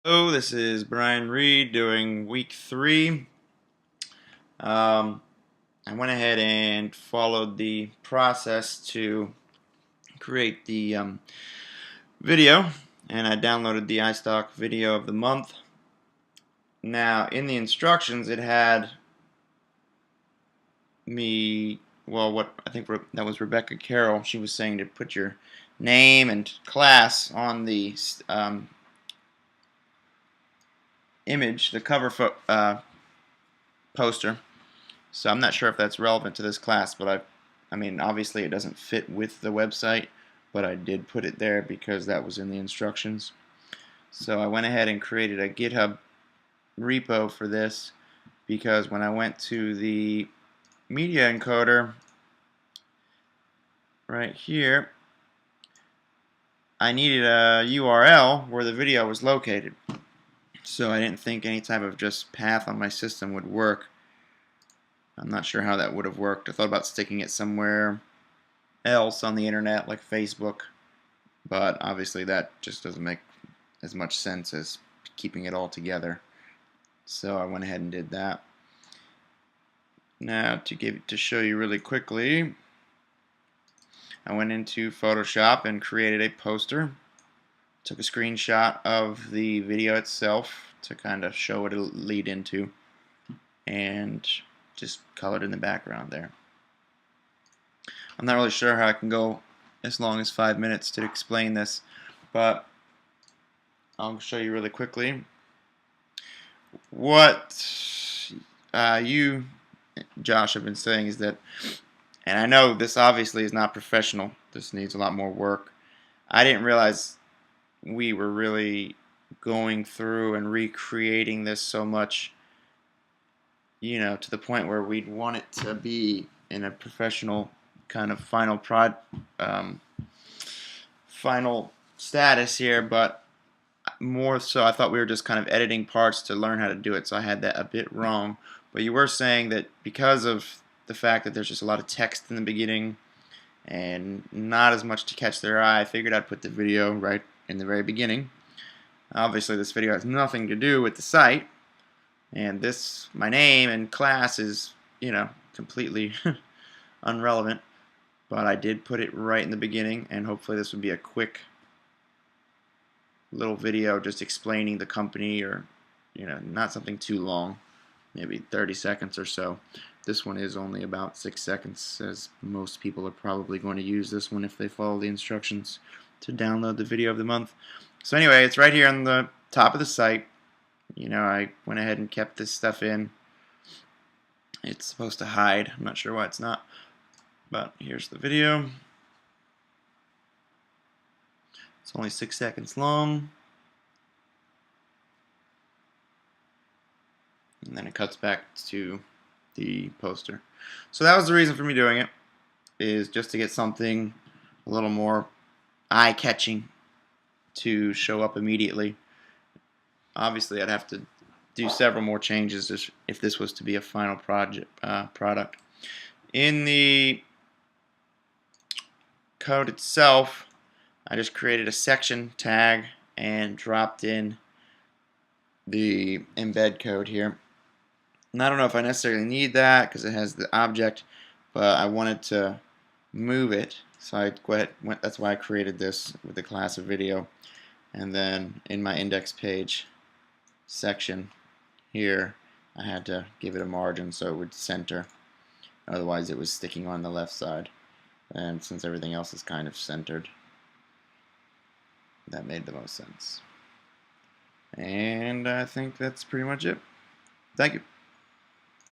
Hello, this is Brian Reed doing week 3. I went ahead and followed the process to create the video, and I downloaded the iStock video of the month. Now, in the instructions, it had me, well, what I think that was Rebecca Carroll. She was saying to put your name and class on the image, the cover poster. So I'm not sure if that's relevant to this class, but I mean, obviously it doesn't fit with the website, but I did put it there because that was in the instructions. So I went ahead and created a GitHub repo for this because when I went to the media encoder right here, I needed a URL where the video was located. So I didn't think any type of just path on my system would work. I'm not sure how that would have worked. I thought about sticking it somewhere else on the internet like Facebook, but obviously that just doesn't make as much sense as keeping it all together. So I went ahead and did that. Now to show you really quickly, I went into Photoshop and created a poster. Took a screenshot of the video itself to kind of show what it'll lead into, and just colored in the background there. I'm not really sure how I can go as long as 5 minutes to explain this, but I'll show you really quickly. What you, Josh, have been saying is that, and I know this obviously is not professional, this needs a lot more work. I didn't realize we were really going through and recreating this so much, you know, to the point where we'd want it to be in a professional kind of final status here, but more so I thought we were just kind of editing parts to learn how to do it, so I had that a bit wrong. But you were saying that because of the fact that there's just a lot of text in the beginning and not as much to catch their eye, I figured I'd put the video right in the very beginning. Obviously this video has nothing to do with the site, and this, my name and class, is, you know, completely unrelevant, but I did put it right in the beginning, and hopefully this would be a quick little video just explaining the company, or, you know, not something too long, maybe 30 seconds or so. This one is only about 6 seconds, as most people are probably going to use this one if they follow the instructions to download the video of the month. So anyway, it's right here on the top of the site. You know, I went ahead and kept this stuff in. It's supposed to hide. I'm not sure why it's not. But here's the video. It's only 6 seconds long. And then it cuts back to the poster. So that was the reason for me doing it, is just to get something a little more eye-catching to show up immediately. Obviously, I'd have to do several more changes if this was to be a final product. In the code itself, I just created a section tag and dropped in the embed code here. And I don't know if I necessarily need that because it has the object, but I wanted to move it, so that's why I created this with the class of video. And then in my index page section here, I had to give it a margin so it would center. Otherwise it was sticking on the left side. And since everything else is kind of centered, that made the most sense. And I think that's pretty much it. Thank you.